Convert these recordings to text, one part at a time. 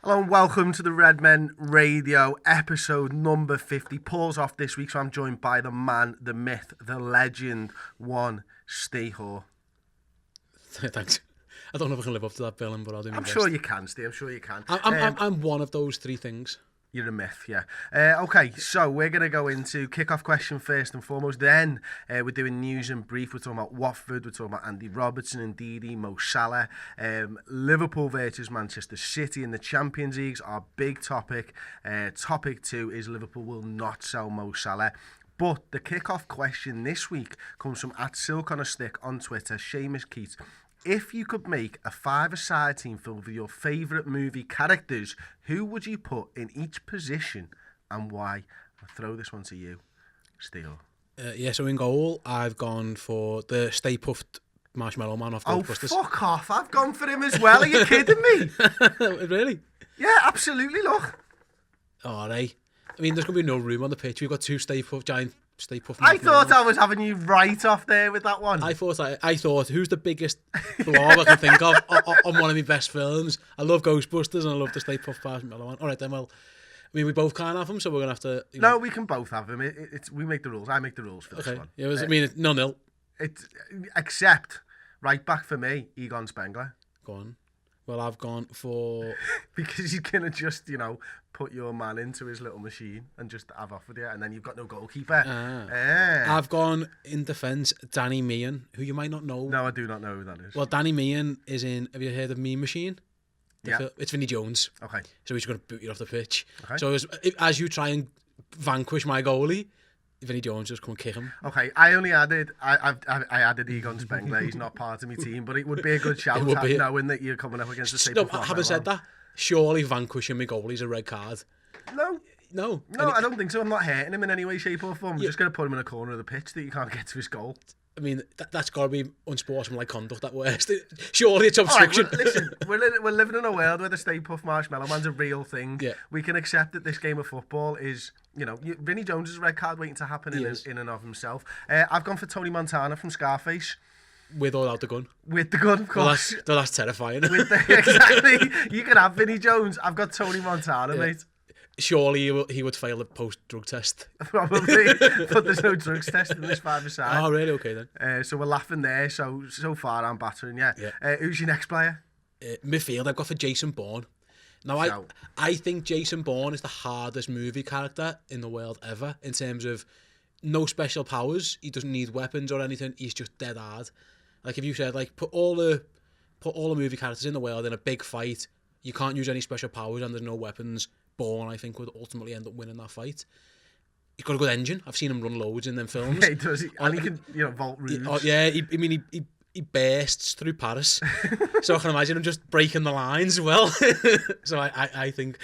Hello and welcome to the Redmen Radio episode number 50. Paul's off this week, so I'm joined by the man, the myth, the legend, one Ste Hoare. Thanks. I don't know if I can live up to that billing, but I'll do my best. I'm sure you can, Steve. I'm sure you can. I'm one of those three things. You're a myth, yeah. Okay, so we're going to go into kick-off question first and foremost. Then we're doing news and brief. We're talking about Watford. We're talking about Andy Robertson and Didi, Mo Salah. Liverpool versus Manchester City in the Champions League, our big topic. Topic 2 is Liverpool will not sell Mo Salah. But the kick-off question this week comes from @SilkOnAStick on Twitter, Seamus Keats. If you could make a five-a-side team filled with your favourite movie characters, who would you put in each position and why? I'll throw this one to you, Steele. So in goal, I've gone for the Stay Puft Marshmallow Man off Ghostbusters. Oh, fuck off. I've gone for him as well. Are you kidding me? Really? Yeah, absolutely, look. All right. I mean, there's going to be no room on the pitch. We've got two giant Stay Puft. I thought I was having you right off there with that one. I thought, who's the biggest blob I can think of on one of my best films? I love Ghostbusters and I love the Stay Puft Marshmallow Man. All right, then, well, I mean, we both can't have them, so we're going to have to... No, we can both have them. We make the rules. I make the rules for this one. Yeah, it's 0-0. Except, right back for me, Egon Spengler. Go on. Well, I've gone for... Because you can just, put your man into his little machine and just have off with you, and then you've got no goalkeeper. I've gone in defence, Danny Meehan, who you might not know. No, I do not know who that is. Well, Danny Meehan is in... Have you heard of Mean Machine? Yeah. It's Vinnie Jones. Okay. So he's going to boot you off the pitch. Okay. So as you try and vanquish my goalie, Vinnie Jones just come and kick him. Okay, I only added... I added Egon Spengler. He's not part of my team, but it would be a good shout knowing that you're coming up against the same... Having said that, surely vanquishing my goalie's a red card. No, I don't think so. I'm not hurting him in any way, shape or form. I'm just going to put him in a corner of the pitch that you can't get to his goal. I mean, that's got to be unsportsmanlike conduct at worst. Surely it's obstruction. Right, listen, we're living in a world where the Stay Puft Marshmallow Man's a real thing. Yeah. We can accept that this game of football is, Vinnie Jones is a red card waiting to happen in and of himself. I've gone for Tony Montana from Scarface. With or without the gun? With the gun, of course. Well, that's terrifying. Exactly. You can have Vinnie Jones. I've got Tony Montana, mate. Surely he would fail the post-drug test. Probably, but there's no drugs test in this five-a-side. Oh, really? Okay, then. So we're laughing there. So far, I'm battering, yeah. Who's your next player? Midfield, I've got for Jason Bourne. Now, I think Jason Bourne is the hardest movie character in the world ever, in terms of no special powers. He doesn't need weapons or anything. He's just dead hard. Like, if you said, like, put all the movie characters in the world in a big fight, you can't use any special powers and there's no weapons, Bourne, I think, would ultimately end up winning that fight. He's got a good engine. I've seen him run loads in them films. Yeah, he does. And he can, vault roofs. He bursts through Paris. So I can imagine him just breaking the lines well. So I think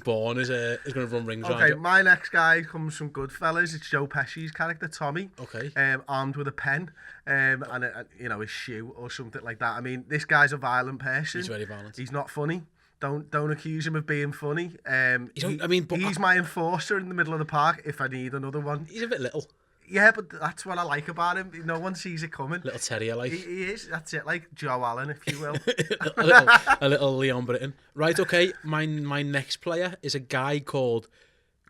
Bourne is going to run rings around. Okay, my next guy comes from Goodfellas. It's Joe Pesci's character, Tommy. Okay. Armed with a pen, and a shoe or something like that. I mean, this guy's a violent person. He's very violent. He's not funny. Don't accuse him of being funny. He's my enforcer in the middle of the park if I need another one. He's a bit little. Yeah, but that's what I like about him. No one sees it coming. Little terrier, like. He is. That's it, like Joe Allen, if you will. a little Leon Britton. Right, okay. My next player is a guy called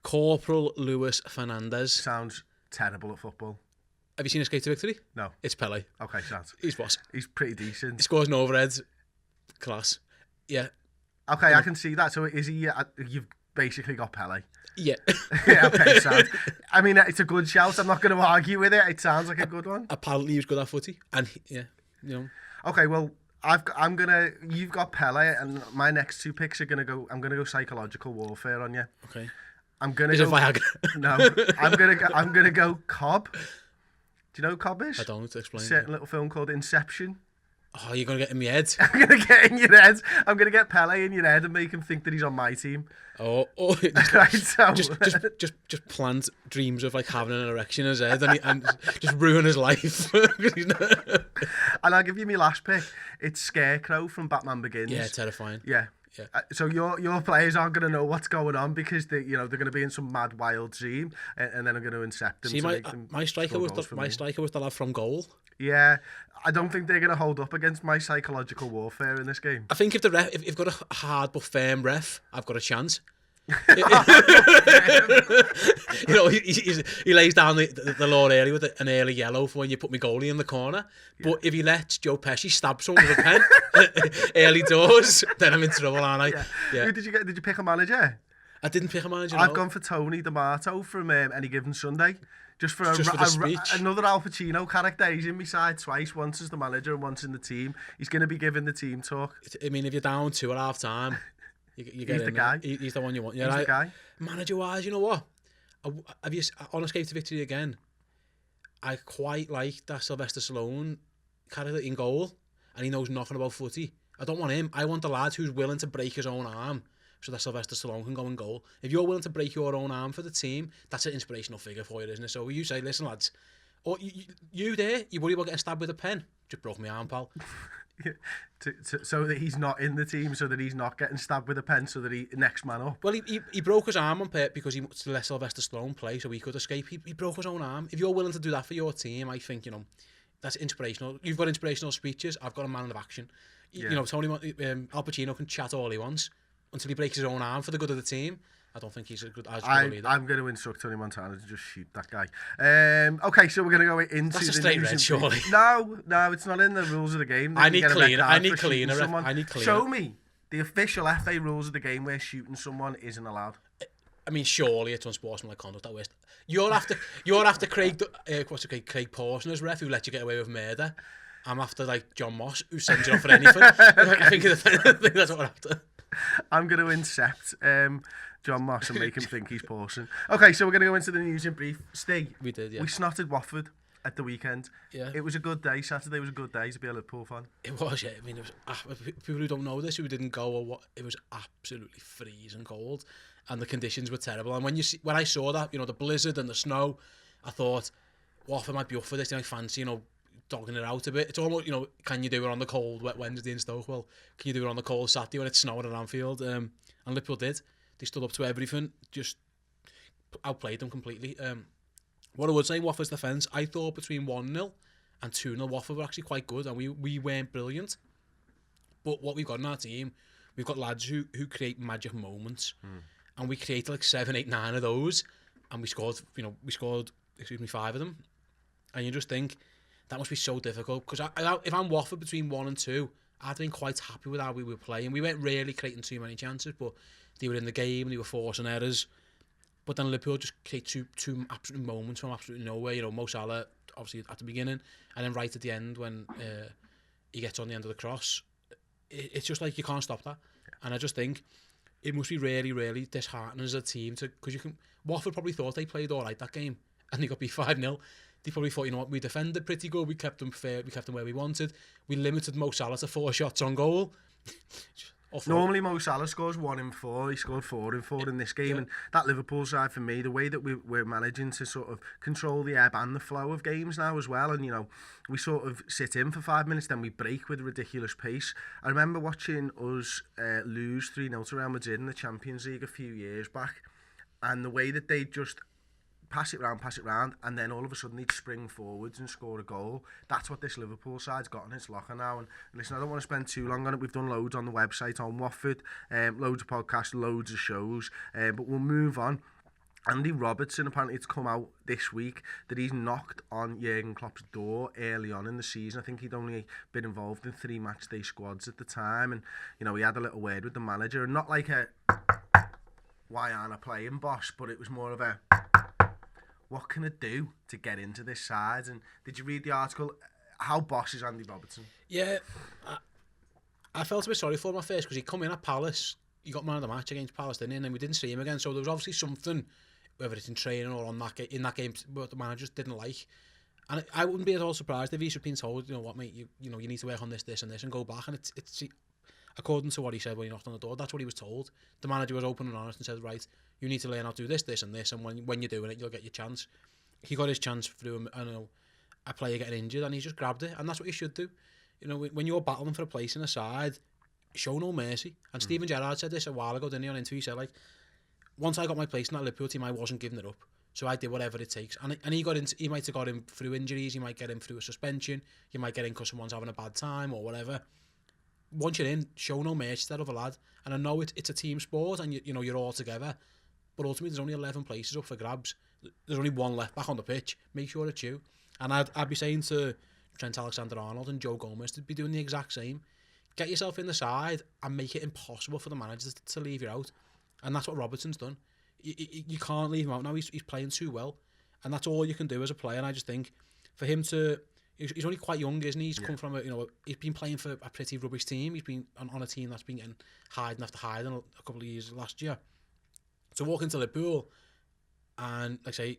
Corporal Luis Fernandez. Sounds terrible at football. Have you seen Escape to Victory? No. It's Pele. Okay, sounds. He's boss. He's pretty decent. He scores no overheads. Class. Yeah. Okay, I can see that. So is he? You've basically got Pele. Yeah. Yeah. Okay, sounds. I mean, it's a good shout. I'm not going to argue with it. It sounds like a good one. Apparently, he's good at footy, and Okay, well, You've got Pele, and my next two picks are gonna go. I'm gonna go psychological warfare on you. Okay. I'm gonna go. Is it Viagra? No. I'm gonna go Cobb. Do you know who Cobb is? I don't. Explain. Certain little film called Inception. Oh, you're going to get in my head. I'm going to get in your head. I'm going to get Pele in your head and make him think that he's on my team. Oh. Right, so... just plant dreams of like having an erection in his head and just ruin his life. And I'll give you my last pick. It's Scarecrow from Batman Begins. Yeah, terrifying. Yeah. Yeah. So your players aren't going to know what's going on because they're going to be in some mad wild dream, and then I'm going to incept them. See, to make them my striker score was goals for me. striker was the lad from goal. Yeah, I don't think they're going to hold up against my psychological warfare in this game. I think if the ref, if you've got a hard but firm ref, I've got a chance. He lays down the law early with an early yellow for when you put me goalie in the corner. Yeah. But if he lets Joe Pesci stab someone with a pen early doors, then I'm in trouble, aren't I? Yeah. Who did you get? Did you pick a manager? I didn't pick a manager. I've gone for Tony D'Amato from Any Given Sunday. Just for another Al Pacino character. He's in my side twice, once as the manager and once in the team. He's going to be giving the team talk. I mean, if you're down 2 at half time, you get he's the guy. He's the one you want. Yeah, he's the guy. Manager-wise, you know what? Have you on Escape to Victory again? I quite like that Sylvester Stallone character in goal, and he knows nothing about footy. I don't want him. I want the lad who's willing to break his own arm so that Sylvester Stallone can go in goal. If you're willing to break your own arm for the team, that's an inspirational figure for you, isn't it? So you say, listen, lads, or you there, you worry about getting stabbed with a pen. Just broke my arm, pal. So that he's not in the team, so that he's not getting stabbed with a pen, so that he next man up. Well, he broke his arm on purpose because he wanted to let Sylvester Stallone play so he could escape. He broke his own arm. If you're willing to do that for your team, I think, that's inspirational. You've got inspirational speeches. I've got a man of action. Tony Al Pacino can chat all he wants until he breaks his own arm for the good of the team. I don't think he's as good a leader. I'm going to instruct Tony Montana to just shoot that guy. Okay, so we're going to go into That's a straight red, surely. No, it's not in the rules of the game. I need cleaner. Show me the official FA rules of the game where shooting someone isn't allowed. I mean, surely it's unsportsmanlike conduct at worst. You're after Craig Pawson's ref who let you get away with murder. I'm after like John Moss who sends you off for anything. I think that's what we're after. I'm going to incept John Moss and make him think he's Pawson. Okay, so we're going to go into the news in brief. Steve, we did, yeah. We snotted Watford at the weekend. Yeah. It was a good day. Saturday was a good day to be a Liverpool fan. It was, yeah. I mean, it was people who don't know this, who didn't go, or what, it was absolutely freezing cold, and the conditions were terrible. And when I saw that, the blizzard and the snow, I thought Watford might be up for this. They might fancy, dogging it out a bit. It's almost, can you do it on the cold, wet Wednesday in Stoke? Well, can you do it on the cold Saturday when it's snowing at Anfield? And Liverpool did. They stood up to everything, just outplayed them completely. What I would say, Watford's defence, I thought between 1-0 and 2-0, Watford were actually quite good, and we weren't brilliant. But what we've got in our team, we've got lads who create magic moments, and we created like 7, 8, 9 of those, and we scored 5 of them. And you just think, that must be so difficult, because if I'm Watford between 1 and 2, I'd been quite happy with how we were playing. We weren't really creating too many chances, but they were in the game, they were forcing errors. But then Liverpool just create two absolute moments from absolutely nowhere. Mo Salah, obviously at the beginning, and then right at the end when he gets on the end of the cross. It's just like you can't stop that. And I just think it must be really, really disheartening as a team because Watford probably thought they played all right that game, and they got beat 5-0. They probably thought, we defended pretty good. We kept them fair. We kept them where we wanted. We limited Mo Salah to 4 shots on goal. Normally Mo Salah scores 1 in 4. He scored 4 in 4 in this game. Yeah. And that Liverpool side, for me, the way that we're managing to sort of control the ebb and the flow of games now as well. And, we sort of sit in for 5 minutes, then we break with a ridiculous pace. I remember watching us lose 3-0 to Real Madrid in the Champions League a few years back. And the way that they just pass it round, and then all of a sudden they'd spring forwards and score a goal. That's what this Liverpool side's got in its locker now. And listen, I don't want to spend too long on it. We've done loads on the website on Watford, loads of podcasts, loads of shows, but we'll move on. Andy Robertson, apparently it's come out this week that he's knocked on Jurgen Klopp's door early on in the season. I think he'd only been involved in 3 matchday squads at the time, and he had a little word with the manager, and not like a why aren't I playing boss, but it was more of a what can I do to get into this side? And did you read the article? How boss is Andy Robertson? Yeah, I felt a bit sorry for him at first because he come in at Palace. He got man of the match against Palace, didn't he? And then we didn't see him again. So there was obviously something, whether it's in training or in that game, what the manager just didn't like. And I wouldn't be at all surprised if he's been told, what, mate, you need to work on this, and this, and go back. And it's according to what he said when he knocked on the door, that's what he was told. The manager was open and honest and said, right, you need to learn how to do this, and this, and when you're doing it, you'll get your chance. He got his chance through a player getting injured, and he just grabbed it, and that's what you should do. When you're battling for a place in a side, show no mercy. And Steven Gerrard said this a while ago, didn't he, on interview? He said, like, once I got my place in that Liverpool team, I wasn't giving it up. So I did whatever it takes. And he might have got him through injuries, he might get him through a suspension, you might get in because someone's having a bad time or whatever. Once you're in, show no mercy to that other lad. And I know it's a team sport and you're all together, but ultimately there's only 11 places up for grabs. There's only one left back on the pitch. Make sure it's you. And I'd be saying to Trent Alexander-Arnold and Joe Gomez to be doing the exact same. Get yourself in the side and make it impossible for the managers to leave you out. And that's what Robertson's done. You can't leave him out now. He's playing too well, and that's all you can do as a player. And I just think for him he's only quite young, isn't he? He's come from he's been playing for a pretty rubbish team. He's been on a team that's been getting hiding after hiding a couple of years last year. To walk into Liverpool and, like I say,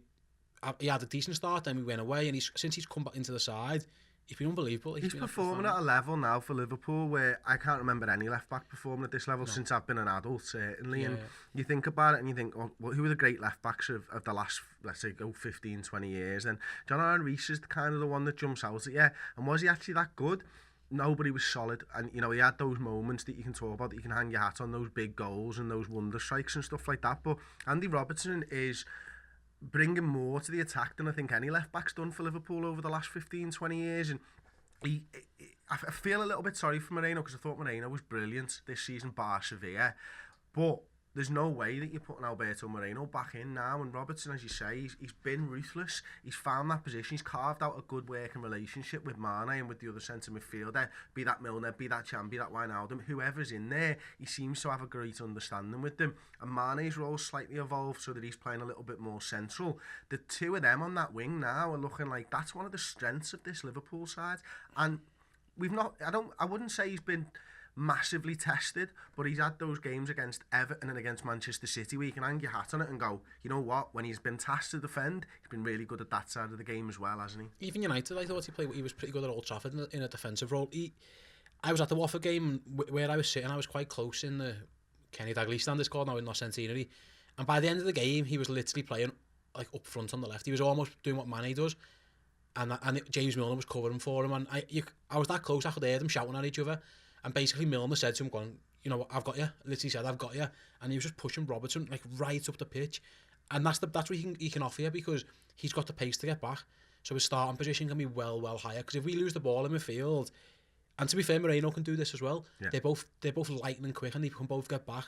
he had a decent start, then we went away, and since he's come back into the side, he's been unbelievable. He's performing at a level now for Liverpool where I can't remember any left-back performing at this level since I've been an adult, certainly. Yeah, and you think about it and you think, oh, well, who are the great left-backs of the last, let's say, 15, 20 years? And John Aaron Rees is kind of the one that jumps out at you. And was he actually that good? Nobody was solid. And, he had those moments that you can talk about, that you can hang your hat on, those big goals and those wonder strikes and stuff like that. But Andy Robertson is bringing more to the attack than I think any left-back's done for Liverpool over the last 15, 20 years. And I feel a little bit sorry for Moreno because I thought Moreno was brilliant this season, bar Sevilla. But there's no way that you're putting Alberto Moreno back in now. And Robertson, as you say, he's been ruthless. He's found that position. He's carved out a good working relationship with Mane and with the other centre midfielder, be that Milner, be that Chan, be that Wijnaldum, whoever's in there. He seems to have a great understanding with them. And Mane's role slightly evolved so that he's playing a little bit more central. The two of them on that wing now are looking like that's one of the strengths of this Liverpool side. And I wouldn't say he's been massively tested, but he's had those games against Everton and against Manchester City where you can hang your hat on it and go, you know what, when he's been tasked to defend, he's been really good at that side of the game as well, hasn't he? Even United, I thought he was pretty good at Old Trafford in a defensive role. I was at the Watford game where I was sitting, I was quite close in the Kenny Dalglish stand, it's called now, in North Centenary, and by the end of the game he was literally playing like up front on the left. He was almost doing what Mane does, and James Milner was covering for him, and I was that close I could hear them shouting at each other. And basically Milner said to him, going, you know what, I've got you. Literally said, I've got you. And he was just pushing Robertson like right up the pitch. And that's what he can offer you because he's got the pace to get back. So his starting position can be well higher. Because if we lose the ball in midfield, and to be fair, Moreno can do this as well. Yeah. They're both lightning quick and they can both get back.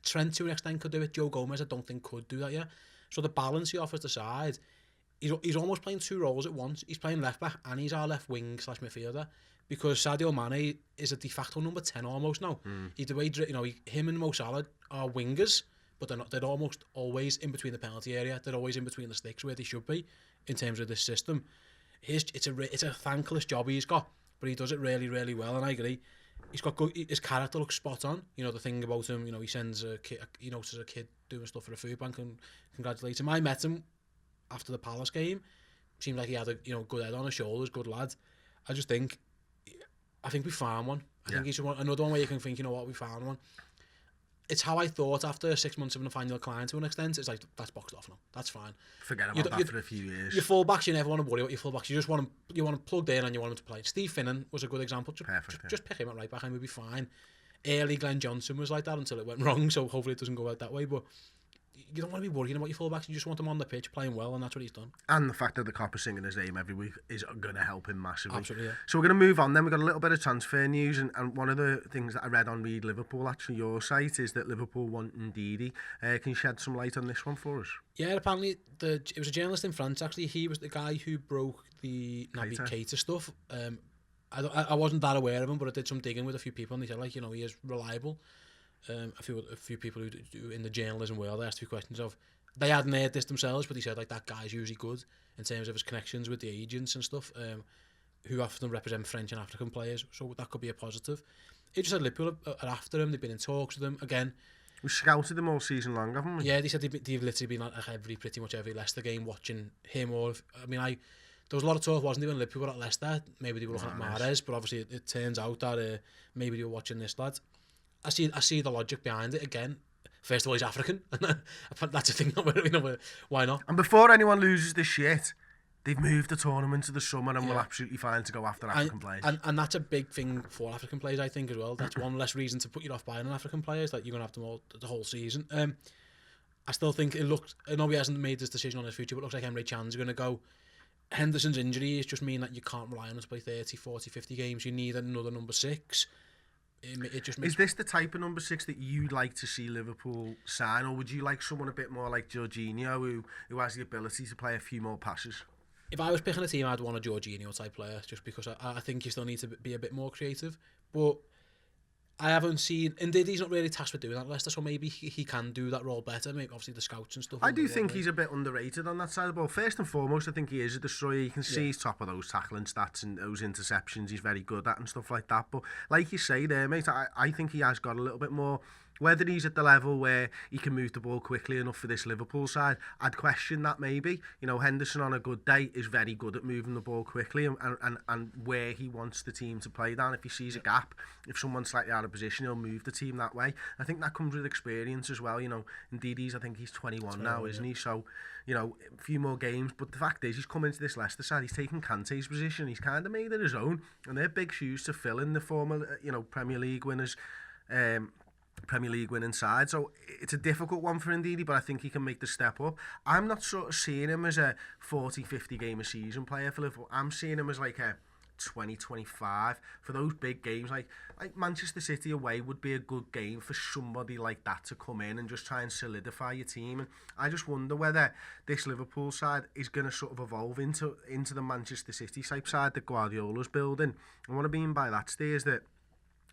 Trent to an extent could do it. Joe Gomez I don't think could do that yet. So the balance he offers the side, he's almost playing two roles at once. He's playing left back and he's our left wing / midfielder. Because Sadio Mane is a de facto number 10 almost now. He's the way, him and Mo Salah are wingers, but they're almost always in between the penalty area. They're always in between the sticks where they should be in terms of this system. It's a thankless job he's got, but he does it really well. And I agree, he's got good. His character looks spot on. The thing about him, he sends a kid, he notices a kid doing stuff for a food bank and congratulates him. I met him after the Palace game. Seemed like he had a good head on his shoulders, good lad. I think we found one. I think he's another one where you can think, you know what, we found one. It's how I thought after 6 months of Nathaniel Klein to an extent. It's like, that's boxed off now. That's fine. Forget about that for a few years. Your fullbacks, you never want to worry about your fullbacks. You just want them plugged in and you want them to play. Steve Finnan was a good example. Just pick him at right back and we'll be fine. Early Glenn Johnson was like that until it went wrong, so hopefully it doesn't go out that way. But you don't want to be worrying about your fullbacks. You just want them on the pitch playing well, and that's what he's done. And the fact that the cop is singing his name every week is going to help him massively. Absolutely, yeah. So we're going to move on then. We've got a little bit of transfer news, and one of the things that I read on Read Liverpool, actually your site, is that Liverpool want Ndidi. Can you shed some light on this one for us? Yeah, apparently it was a journalist in France, actually. He was the guy who broke the Naby Keita stuff. I wasn't that aware of him, but I did some digging with a few people, and they said, like, he is reliable. A few people who do in the journalism world, I asked a few questions of. They hadn't heard this themselves, but he said, like, that guy's usually good in terms of his connections with the agents and stuff, who often represent French and African players, so that could be a positive. He just said Liverpool are after him, they've been in talks with him, again. We scouted him all season long, haven't we? Yeah, they said they've literally been at pretty much every Leicester game watching him, or, there was a lot of talk, wasn't there, when Liverpool were at Leicester, maybe they were looking at Mahrez, but obviously it turns out that maybe they were watching this lad. I see the logic behind it again. First of all, he's African. That's a thing. Why not? And before anyone loses this shit, they've moved the tournament to the summer and we're absolutely fine to go after African players. And that's a big thing for African players, I think, as well. That's one less reason to put you off buying an African player, is that you're going to have them all the whole season. I still think I know he hasn't made this decision on his future, but it looks like Emre Can's going to go. Henderson's injury is just mean that you can't rely on him to play 30, 40, 50 games. You need another number 6. It just makes... Is this the type of number 6 that you'd like to see Liverpool sign, or would you like someone a bit more like Jorginho who has the ability to play a few more passes? If I was picking a team, I'd want a Jorginho type player, just because I think you still need to be a bit more creative. But I haven't seen... Indeed, he's not really tasked with doing that, Leicester, so maybe he can do that role better. Maybe obviously the scouts and stuff. I do think he's a bit underrated on that side of the ball. First and foremost, I think he is a destroyer. You can see he's top of those tackling stats and those interceptions he's very good at and stuff like that. But like you say there, mate, I think he has got a little bit more... Whether he's at the level where he can move the ball quickly enough for this Liverpool side, I'd question that maybe. You know, Henderson on a good day is very good at moving the ball quickly and where he wants the team to play down. If he sees a gap, if someone's slightly out of position, he'll move the team that way. I think that comes with experience as well. You know, indeed, I think he's 21 now, isn't he? So, you know, a few more games. But the fact is, he's come into this Leicester side, he's taken Kante's position, he's kind of made it his own. And they're big shoes to fill in the former, you know, Premier League winners. Premier League winning side, so it's a difficult one for Ndidi, but I think he can make the step up. I'm not sort of seeing him as a 40-50 game a season player for Liverpool. I'm seeing him as like a 20-25 for those big games. Like Manchester City away would be a good game for somebody like that to come in and just try and solidify your team. And I just wonder whether this Liverpool side is going to sort of evolve into the Manchester City type side that Guardiola's building. And what I mean by that, Steve, is that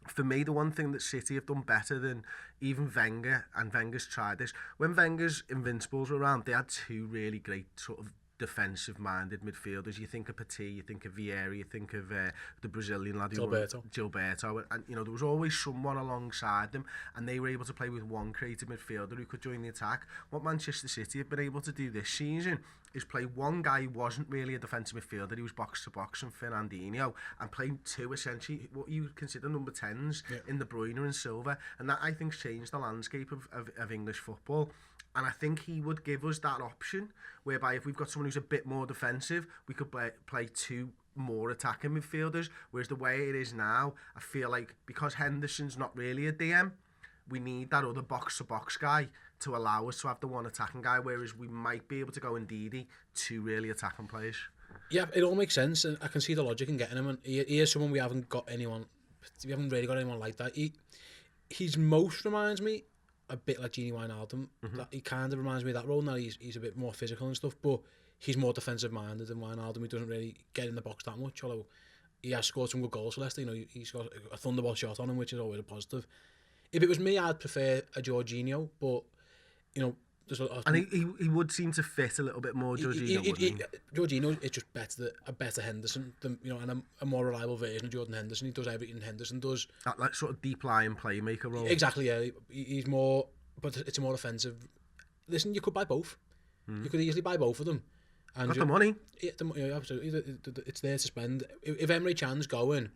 for me, the one thing that City have done better than even Wenger, and Wenger's tried this, when Wenger's Invincibles were around, they had 2 really great sort of defensive-minded midfielders. You think of Petit, you think of Vieira, you think of the Brazilian lad, Gilberto, and you know there was always someone alongside them, and they were able to play with one creative midfielder who could join the attack. What Manchester City have been able to do this season is play one guy who wasn't really a defensive midfielder, he was box to box, and Fernandinho, and play 2 essentially what you consider number 10s in De Bruyne and Silva, and that I think changed the landscape of English football. And I think he would give us that option whereby if we've got someone who's a bit more defensive, we could play 2 more attacking midfielders. Whereas the way it is now, I feel like because Henderson's not really a DM, we need that other box-to-box guy to allow us to have the one attacking guy, whereas we might be able to go Ndidi 2 really attacking players. Yeah, it all makes sense, and I can see the logic in getting him. And he is someone we haven't really got anyone like that. He's most reminds me a bit like Gini Wijnaldum. He kind of reminds me of that role. Now he's a bit more physical and stuff, but he's more defensive minded than Wijnaldum. He doesn't really get in the box that much, although he has scored some good goals for Leicester. You know, he's got a thunderbolt shot on him, which is always a positive. If it was me, I'd prefer a Jorginho, but you know, and he would seem to fit a little bit more. Jorginho is just a better Henderson than, you know, and a more reliable version of Jordan Henderson. He does everything Henderson does. That like sort of deep lying playmaker role. Exactly, yeah. He's more, but it's a more offensive. Listen, you could buy both. You could easily buy both of them. And got the money. Yeah, absolutely. It's there to spend. If Emre Can's going,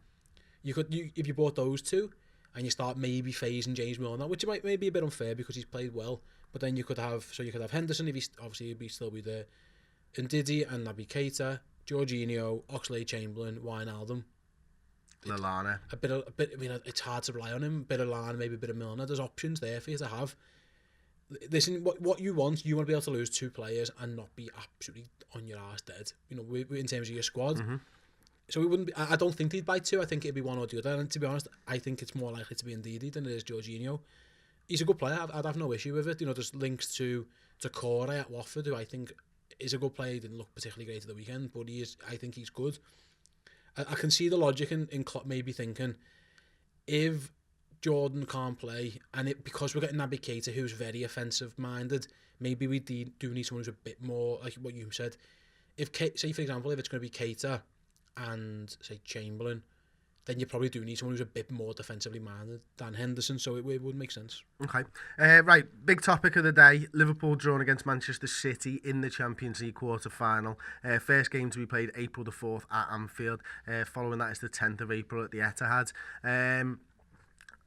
if you bought those 2, and you start maybe phasing James Milner, which might maybe a bit unfair because he's played well. But then you could have Henderson, if he'd still be there, Ndidi and Naby Keita, Jorginho, Oxlade-Chamberlain, Wijnaldum, Lallana. A bit. I mean, it's hard to rely on him. A bit of Lallana, maybe a bit of Milner. There's options there for you to have. Listen, what you want to be able to lose 2 players and not be absolutely on your arse dead. You know, in terms of your squad. So we wouldn't. I don't think they'd buy 2. I think it'd be one or the other. And to be honest, I think it's more likely to be Ndidi than it is Jorginho. He's a good player. I'd have no issue with it. You know, there's links to Corey at Watford, who I think is a good player. He didn't look particularly great at the weekend, but I think he's good. I can see the logic in Klopp maybe thinking, if Jordan can't play, and because we're getting Naby Keita, who's very offensive minded, maybe we do need someone who's a bit more like what you said. Say for example, if it's going to be Keita and say Chamberlain, then you probably do need someone who's a bit more defensively minded than Henderson, so it would make sense. Okay. Right, big topic of the day. Liverpool drawn against Manchester City in the Champions League quarter-final. First game to be played April the 4th at Anfield. Following that is the 10th of April at the Etihad.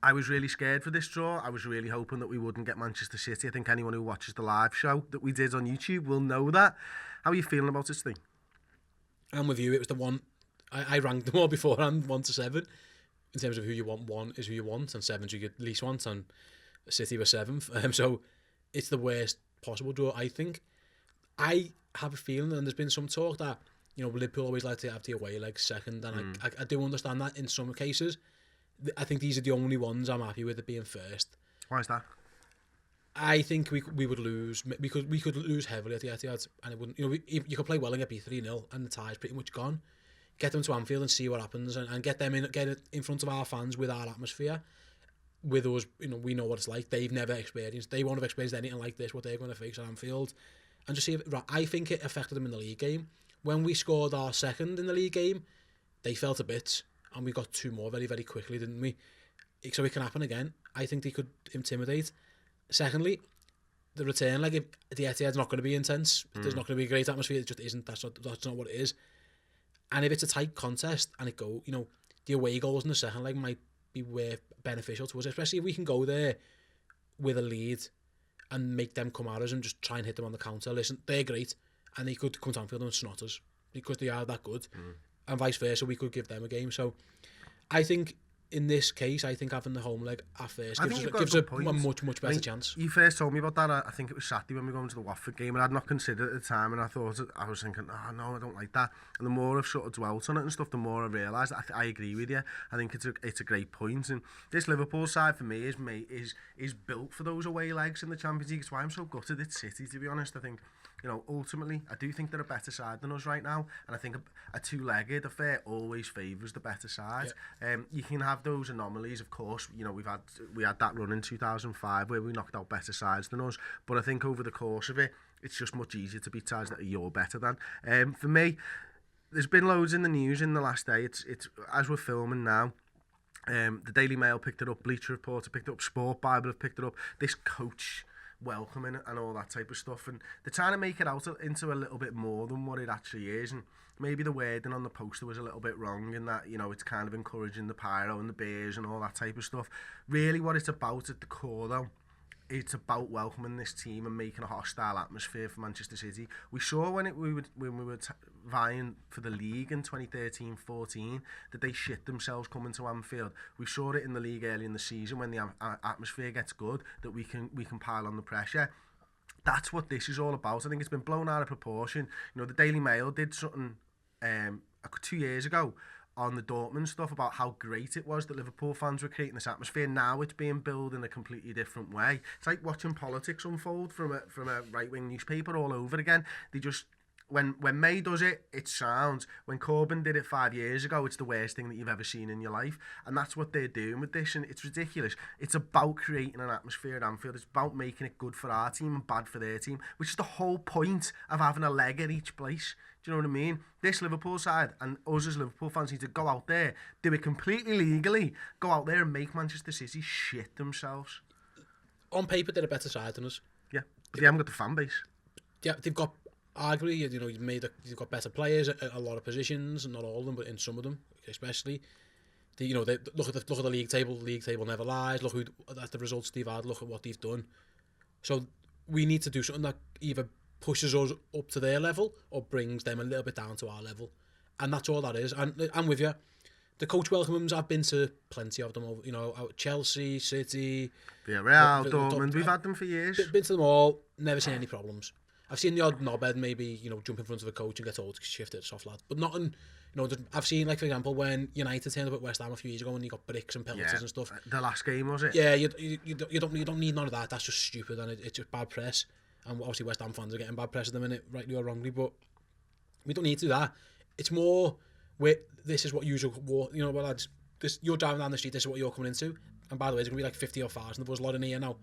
I was really scared for this draw. I was really hoping that we wouldn't get Manchester City. I think anyone who watches the live show that we did on YouTube will know that. How are you feeling about this thing? I'm with you. It was the one I ranked them all beforehand, 1 to 7, in terms of who you want. 1 is who you want, and 7's who you least want, and City were 7th. So it's the worst possible draw, I think. I have a feeling, and there's been some talk that, you know, Liverpool always like to have the away leg second, and I do understand that in some cases. I think these are the only ones I'm happy with it being first. Why is that? I think we would lose. We could lose heavily at the Etihad, and it wouldn't. You know, you could play well and get beat 3-0, and the tie's pretty much gone. Get them to Anfield and see what happens, and get it in front of our fans with our atmosphere. With us, you know, we know what it's like. They won't have experienced anything like this. What they're going to face at Anfield, and just see. I think it affected them in the league game. When we scored our second in the league game, they felt a bit, and we got 2 more very, very quickly, didn't we? So it can happen again. I think they could intimidate. Secondly, the return leg, the Etihad's not going to be intense. There's not going to be a great atmosphere. It just isn't. That's not what it is. And if it's a tight contest and the away goals in the second leg might be beneficial to us, especially if we can go there with a lead and make them come at us and just try and hit them on the counter. Listen, they're great, and they could come to Anfield and snot us because they are that good, and vice versa. We could give them a game. So I think in this case, I think having the home leg at first gives a much better chance. You first told me about that, I think it was Saturday when we were going to the Watford game, and I'd not considered it at the time, and I was thinking, oh no, I don't like that. And the more I've sort of dwelt on it and stuff, the more I realised I agree with you. I think it's a great point, and this Liverpool side for me is built for those away legs in the Champions League. It's why I'm so gutted it's City, to be honest. I think, you know, ultimately, I do think they're a better side than us right now, and I think a two-legged affair always favours the better side. Yeah. You can have those anomalies, of course. You know, we had that run in 2005 where we knocked out better sides than us, but I think over the course of it, it's just much easier to beat sides that you're better than. For me, there's been loads in the news in the last day. It's as we're filming now. The Daily Mail picked it up, Bleacher Report picked it up, Sport Bible have picked it up. This coach welcoming and all that type of stuff, and they're trying to make it out into a little bit more than what it actually is, and maybe the wording on the poster was a little bit wrong in that, you know, it's kind of encouraging the pyro and the beers and all that type of stuff. Really what it's about at the core though, it's about welcoming this team and making a hostile atmosphere for Manchester City. We saw when we were vying for the league in 2013-14 that they shit themselves coming to Anfield. We saw it in the league early in the season when the atmosphere gets good, that we can pile on the pressure. That's what this is all about. I think it's been blown out of proportion. You know, the Daily Mail did something 2 years ago on the Dortmund stuff about how great it was that Liverpool fans were creating this atmosphere. Now it's being built in a completely different way. It's like watching politics unfold from a right-wing newspaper all over again. They just, when May does it, it sounds. When Corbyn did it 5 years ago, it's the worst thing that you've ever seen in your life. And that's what they're doing with this, and it's ridiculous. It's about creating an atmosphere at Anfield. It's about making it good for our team and bad for their team, which is the whole point of having a leg at each place. Do you know what I mean? This Liverpool side and us as Liverpool fans need to go out there, do it completely legally, go out there and make Manchester City shit themselves. On paper, they're a better side than us. Yeah, but they haven't got the fan base. Yeah, they've got, arguably, you know, you've got better players at a lot of positions, and not all of them, but in some of them, especially. They look at the league table. The league table never lies. Look at the results they've had. Look at what they've done. So we need to do something that either pushes us up to their level or brings them a little bit down to our level, and that's all that is. And I'm with you. The coach welcomes, I've been to plenty of them, you know, out Chelsea, City, Villarreal, Dortmund. We've had them for years. Been to them all, never seen any problems. I've seen the odd knobhead maybe, you know, jump in front of a coach and get told to shift it, soft lad, but nothing. You know, I've seen, like, for example, when United turned up at West Ham a few years ago and you got bricks and penalties and stuff. The last game, was it? Yeah, you don't need none of that. That's just stupid, and it's just bad press. And obviously West Ham fans are getting bad press at the minute, rightly or wrongly, but we don't need to do that. It's more where this is what usual, you know, well, lads, you're driving down the street, this is what you're coming into. And by the way, there's going to be like 50 or 1,000 of us lot in here now.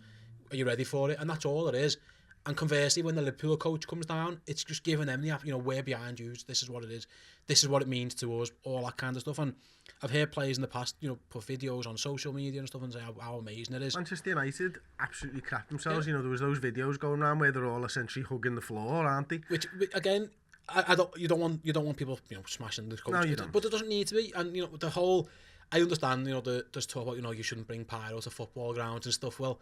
Are you ready for it? And that's all it is. And conversely, when the Liverpool coach comes down, it's just giving them the, you know, we're behind you. This is what it is. This is what it means to us, all that kind of stuff. And I've heard players in the past, you know, put videos on social media and stuff and say how amazing it is. Manchester United absolutely crap themselves. Yeah. You know, there was those videos going around where they're all essentially hugging the floor, aren't they? Which again, you don't want people, you know, smashing the coach. No, you don't. But it doesn't need to be. And you know, the whole, I understand, you know, there's talk about, you know, you shouldn't bring pyro to football grounds and stuff. Well,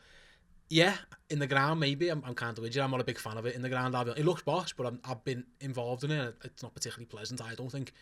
Yeah, in the ground maybe. I'm kind of with you. I'm not a big fan of it in the ground. It looks boss, but I've been involved in it. It's not particularly pleasant. I don't think.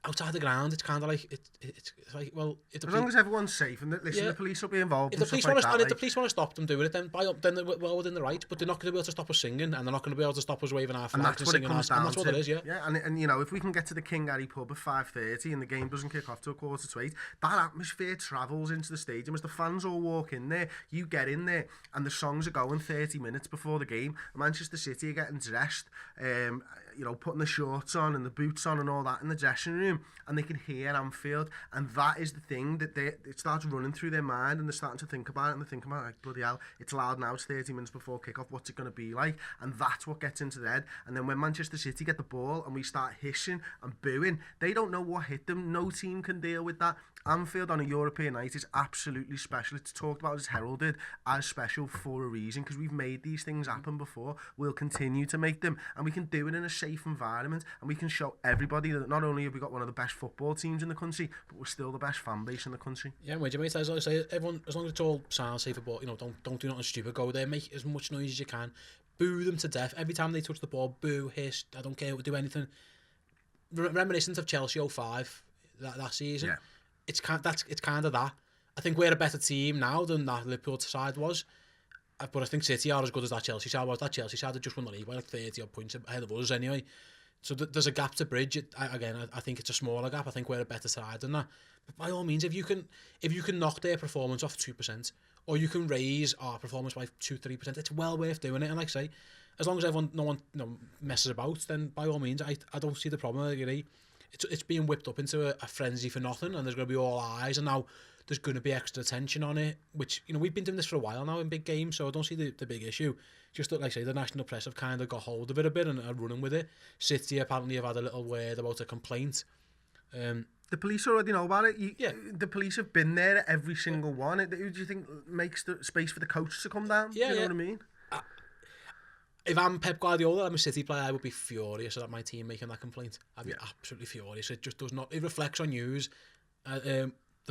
Outside the ground, it's kind of like it's like, well, if As long as everyone's safe and the police will be involved if and the police stuff like that. if the police want to stop them doing it, then they're well within the right. But they're not going to be able to stop us singing, and they're not going to be able to stop us waving our flags and singing our. And that's what it is, yeah. Yeah, and you know, if we can get to the King Harry pub at 5:30 and the game doesn't kick off till 7:45, that atmosphere travels into the stadium as the fans all walk in there. You get in there, and the songs are going 30 minutes before the game. Manchester City are getting dressed, you know, putting the shorts on and the boots on and all that in the dressing room, and they can hear Anfield, and that is the thing that it starts running through their mind, and they're starting to think about it, and they're thinking about it, like, bloody hell, it's loud now, it's 30 minutes before kick-off, what's it going to be like? And that's what gets into their head. And then when Manchester City get the ball and we start hissing and booing, they don't know what hit them. No team can deal with that. Anfield on a European night is absolutely special. It's talked about, it's heralded as special for a reason, because we've made these things happen before. We'll continue to make them, and we can do it in a safe environment, and we can show everybody that not only have we got one of the best football teams in the country, but we're still the best fan base in the country. Yeah, mate, as I say, everyone, as long as it's all sound safe, but, you know, don't do nothing stupid. Go there, make as much noise as you can, boo them to death every time they touch the ball. Boo, hiss, I don't care, do anything. Reminiscent of Chelsea 05 that season. Yeah. It's kind of that. I think we're a better team now than that Liverpool side was. But I think City are as good as that Chelsea side was. That Chelsea side had just won the league by like 30 odd points ahead of us anyway. So there's a gap to bridge. I think it's a smaller gap. I think we're a better side than that. But by all means, if you can knock their performance off 2%, or you can raise our performance by 2-3%, it's well worth doing it. And like I say, as long as no one messes about, then by all means, I don't see the problem. You know, it's being whipped up into a frenzy for nothing, and there's going to be all eyes, and now there's going to be extra attention on it, which, you know, we've been doing this for a while now in big games, so I don't see the big issue. Just like I say, the national press have kind of got hold of it a bit and are running with it. City apparently have had a little word about a complaint. The police already know about it. The police have been there at every single one. Who do you think makes the space for the coach to come down? Yeah, do you know what I mean? If I'm Pep Guardiola, I'm a City player, I would be furious at my team making that complaint. I'd be absolutely furious. It just does not. It reflects on yous.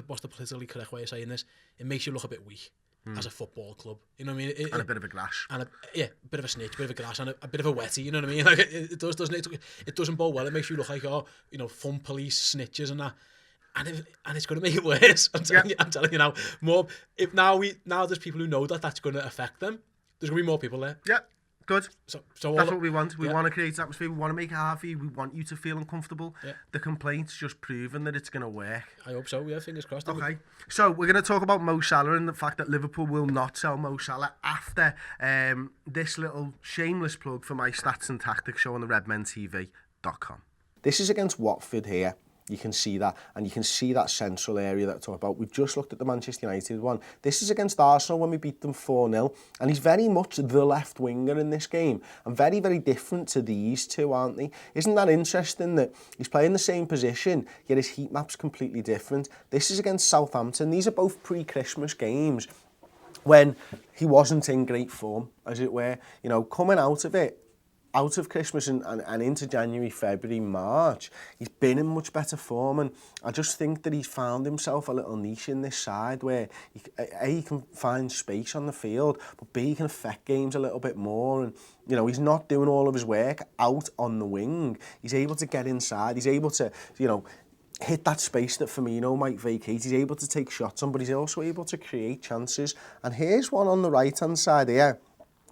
What's the politically correct way of saying this? It makes you look a bit weak as a football club. You know what I mean? And a bit of a glash. And a bit of a snitch, a bit of a glass, and a bit of a wetty. You know what I mean? Like it does, doesn't it? It doesn't bode well. It makes you look like, fun police snitches and that. And it's going to make it worse. I'm telling you now. Now there's people who know that's going to affect them. There's going to be more people there. Yeah. Good. So that's what we want. We want to create an atmosphere. We want to make it hard for you. We want you to feel uncomfortable. Yeah. The complaint's just proven that it's going to work. I hope so. Yeah, fingers crossed. Okay. So we're going to talk about Mo Salah and the fact that Liverpool will not sell Mo Salah after this little shameless plug for my stats and tactics show on the redmentv.com. This is against Watford here. You can see that, and you can see that central area that I talk about. We've just looked at the Manchester United one. This is against Arsenal when we beat them 4-0, and he's very much the left winger in this game, and very, very different to these two, aren't they? Isn't that interesting that he's playing the same position, yet his heat map's completely different? This is against Southampton. These are both pre-Christmas games when he wasn't in great form, as it were. You know, coming out of Christmas and into January, February, March, he's been in much better form, and I just think that he's found himself a little niche in this side where he can find space on the field, but B, he can affect games a little bit more, and you know, he's not doing all of his work out on the wing. He's able to get inside, he's able to, you know, hit that space that Firmino might vacate. He's able to take shots on, but he's also able to create chances. And here's one on the right-hand side here.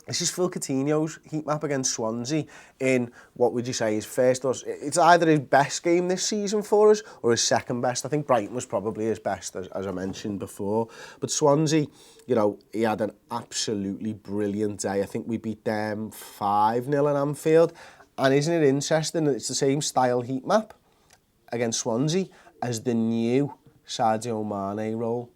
This is Phil Coutinho's heat map against Swansea in, what would you say, his first, it's either his best game this season for us or his second best. I think Brighton was probably his best, as I mentioned before. But Swansea, you know, he had an absolutely brilliant day. I think we beat them 5-0 in Anfield. And isn't it interesting that it's the same style heat map against Swansea as the new Sadio Mane role?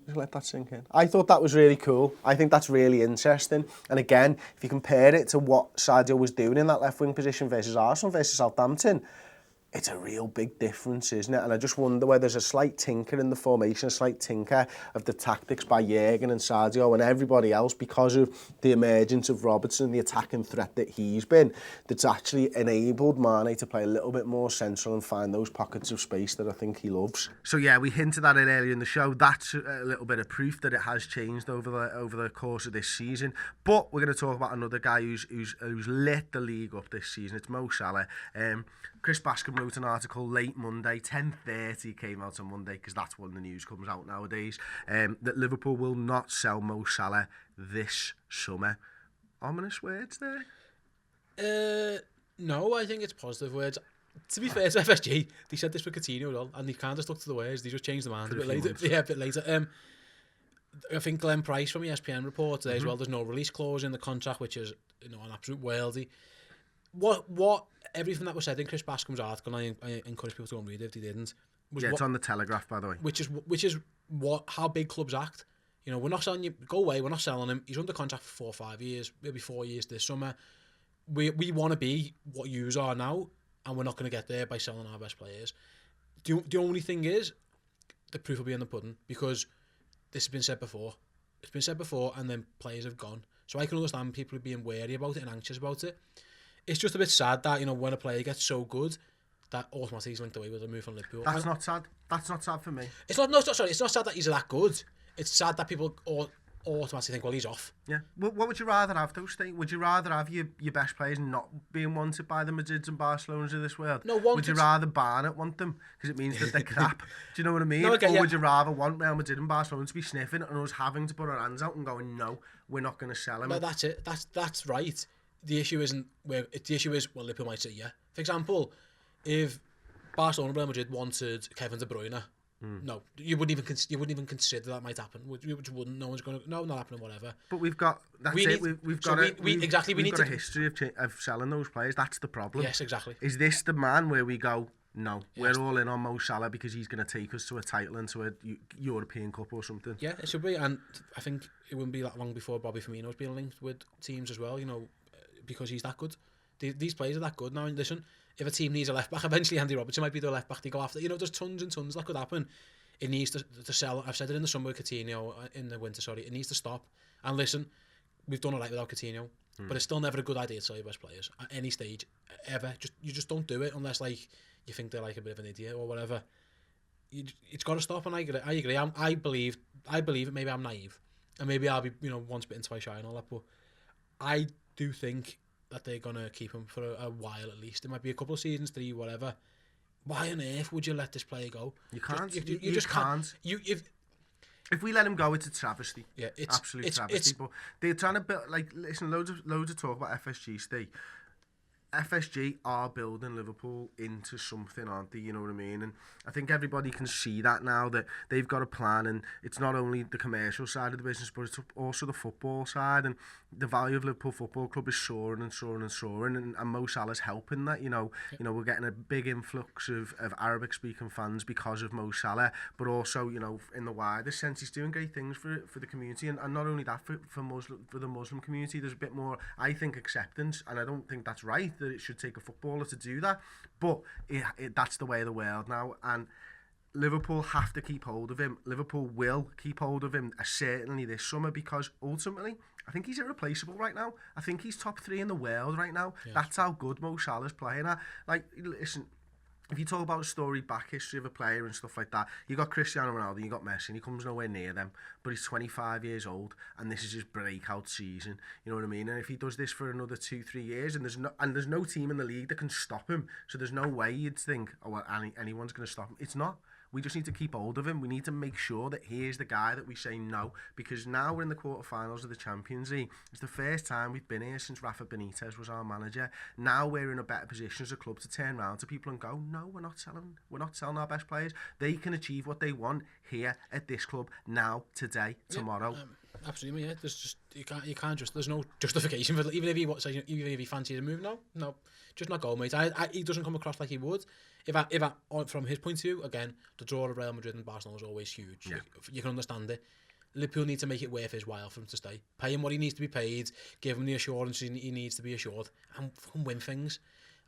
Just let that sink in. I thought that was really cool. I think that's really interesting. And again, if you compare it to what Sadio was doing in that left wing position versus Arsenal versus Southampton, it's a real big difference, isn't it? And I just wonder whether there's a slight tinker in the formation, a slight tinker of the tactics by Jurgen and Sadio and everybody else because of the emergence of Robertson, the attacking threat that he's been, that's actually enabled Mane to play a little bit more central and find those pockets of space that I think he loves. So yeah, we hinted at it earlier in the show. That's a little bit of proof that it has changed over the course of this season. But we're going to talk about another guy who's lit the league up this season. It's Mo Salah. Chris Bascom wrote an article late Monday, 10:30 came out on Monday, because that's when the news comes out nowadays, that Liverpool will not sell Mo Salah this summer. Ominous words there? No, I think it's positive words. To be fair to FSG, they said this with Coutinho as well, and they kind of stuck to the words. They just changed the mind a bit later. Yeah, a bit later. I think Glenn Price from ESPN reported today as well, there's no release clause in the contract, which is, you know, an absolute worldie. What everything that was said in Chris Bascom's article, and I encourage people to go and read it if they didn't. It's on the Telegraph, by the way. Which is how big clubs act. You know, we're not selling you. Go away. We're not selling him. He's under contract for 4 or 5 years, maybe 4 years this summer. We want to be what yous are now, and we're not going to get there by selling our best players. The only thing is, the proof will be in the pudding, because this has been said before. It's been said before, and then players have gone. So I can understand people being wary about it and anxious about it. It's just a bit sad that, you know, when a player gets so good, that automatically he's linked away with a move from Liverpool. That's not sad. That's not sad for me. It's not sad that he's that good. It's sad that people automatically think, well, he's off. Yeah. What would you rather have, though, Steve? Would you rather have your best players not being wanted by the Madrids and Barcelonas of this world? No, would you rather Barnett want them because it means that they're crap? Do you know what I mean? No, or would you rather want Real Madrid and Barcelona to be sniffing and us having to put our hands out and going, no, we're not going to sell him? No, that's it. That's right. The issue isn't where. The issue is, well, Liverpool might say, yeah. For example, if Barcelona and Real Madrid wanted Kevin De Bruyne, no, you wouldn't even consider that might happen. You wouldn't. No one's going to. No, not happening. Whatever. But we've got. We've got a history of selling those players. That's the problem. Yes, exactly. Is this the man where we go? No, we're all in on Mo Salah because he's going to take us to a title and to a European Cup or something. Yeah, it should be, and I think it wouldn't be that long before Bobby Firmino's being linked with teams as well. You know, because he's that good. These players are that good now. And listen, if a team needs a left back, eventually Andy Robertson might be the left back they go after. You know, there's tons and tons that could happen. It needs to sell. I've said it in the summer with Coutinho, in the winter. Sorry, it needs to stop. And listen, we've done it right without Coutinho, but it's still never a good idea to sell your best players at any stage ever. You just don't do it unless like you think they're like a bit of an idiot or whatever. It's got to stop. And I agree. I believe it. Maybe I'm naive, and maybe I'll be, you know, once bitten twice shy and all that. But I do think that they're gonna keep him for a while at least. It might be a couple of seasons, 3, whatever. Why on earth would you let this player go? You can't. You just can't. If we let him go, it's a travesty. Yeah, it's absolute travesty. But they're trying to build, like, listen, loads of talk about FSG. Steve. FSG are building Liverpool into something, aren't they? You know what I mean? And I think everybody can see that now, that they've got a plan, and it's not only the commercial side of the business, but it's also the football side, and the value of Liverpool Football Club is soaring and soaring and soaring, and Mo Salah's helping that. You know, we're getting a big influx of Arabic-speaking fans because of Mo Salah, but also, you know, in the wider sense, he's doing great things for the community, and not only that, for the Muslim community, there's a bit more, I think, acceptance, and I don't think that's right, that it should take a footballer to do that, but that's the way of the world now, and Liverpool have to keep hold of him. Liverpool will keep hold of him, certainly this summer, because ultimately I think he's irreplaceable right now. I think he's top 3 in the world right now. Yes. That's how good Mo Salah's playing at. Like, listen, if you talk about a story back history of a player and stuff like that, you got Cristiano Ronaldo, you got Messi, and he comes nowhere near them, but he's 25 years old, and this is his breakout season. You know what I mean? And if he does this for another 2-3 years, and there's no team in the league that can stop him, so there's no way you'd think, oh, well, anyone's going to stop him. It's not. We just need to keep hold of him. We need to make sure that he is the guy that we say no, because now we're in the quarterfinals of the Champions League. It's the first time we've been here since Rafa Benitez was our manager. Now we're in a better position as a club to turn around to people and go, no, we're not selling our best players. They can achieve what they want here at this club now, today, tomorrow. Absolutely, yeah. There's just you can't just. There's no justification for it. Even if he fancies a move, no, just not go, mate. He doesn't come across like he would. If I from his point of view, again, the draw of Real Madrid and Barcelona is always huge. Yeah. You can understand it. Liverpool need to make it worth his while for him to stay. Pay him what he needs to be paid. Give him the assurance he needs to be assured, and win things.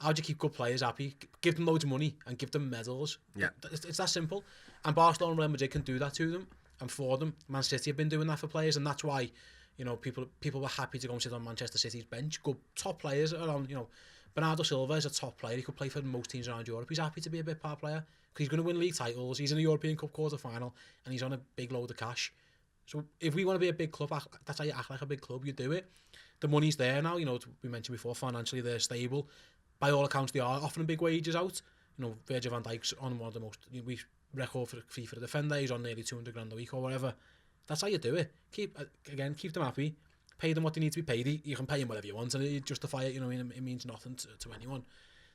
How do you keep good players happy? Give them loads of money and give them medals. Yeah. It's that simple. And Barcelona and Real Madrid can do that to them and for them. Man City have been doing that for players, and that's why, you know, people were happy to go and sit on Manchester City's bench. Good top players around, you know. Bernardo Silva is a top player. He could play for most teams around Europe. He's happy to be a bit part player because he's going to win league titles. He's in a European Cup quarter-final and he's on a big load of cash. So if we want to be a big club, that's how you act like a big club. You do it. The money's there now. You know, we mentioned before, financially they're stable. By all accounts, they are offering big wages out. You know, Virgil van Dijk's on one of the most record for fee for the defender. He's on nearly 200 grand a week or whatever. That's how you do it. Keep them happy. Pay them what they need to be paid. You can pay them whatever you want, and you justify it. You know, it means nothing to anyone.